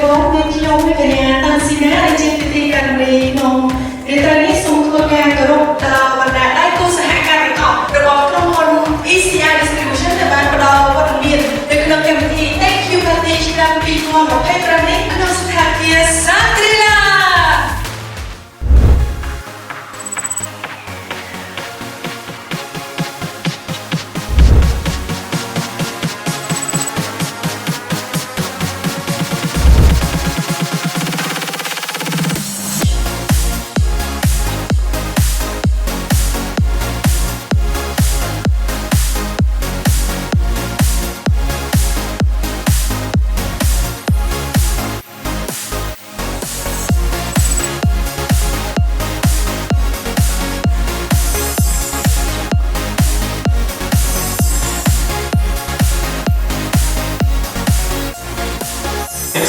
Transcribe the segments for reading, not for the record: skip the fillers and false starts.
បងមានខ្ញុំមួយកញ្ញាតាំងស៊ីណាដែលជាពិធីការនីក្នុងរាត្រីនេះសូមធ្វើការគោរពដល់បណ្ដាដៃគូសហការទាំងអស់របស់ក្រុមហ៊ុន ECI Distribution ដែលបានផ្ដល់វត្តមាននៅក្នុងកម្មវិធី Thank you Party ឆ្នាំ2025នេះក្នុងស្ថាប័នសាត្រីឡា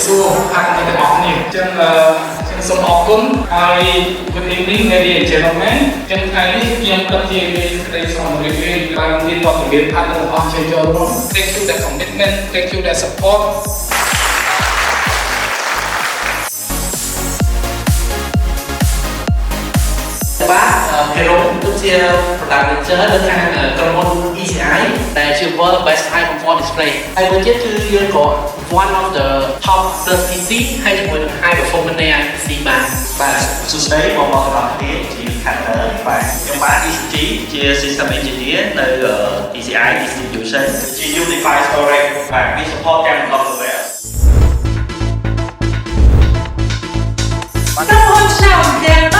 សួរហាក់ទាំងអស់នេះចឹងសូមអរគុណហើយ good evening ladies and gentlemen ចឹងថ្ងៃនេះខ្ញុំគិតជាមានសេចក្តីស្រមរៀបរៀងបានមានវត្តមានផាត់ទាំងអស់ជាចូលរួម Thank you that commitment thank you that support បាទគេរងគឺជា product manager នៅខាងក្រុមហ៊ុន ECI ដែលជា World Best High Performance Display ហើយមួយទៀតគឺយើងក៏ one of the top 30 PC ហើយជាមួយនឹង High Performance PC បាទសួស្តីបងប្អូនទាំងអស់គ្នាជា Carter បាទខ្ញុំបាទ ECG ជា System Engineer នៅ ECI Distribution ជា Unified Storage បាទមាន support ទាំង software ក្រុមហ៊ុនឆ្នាំដែល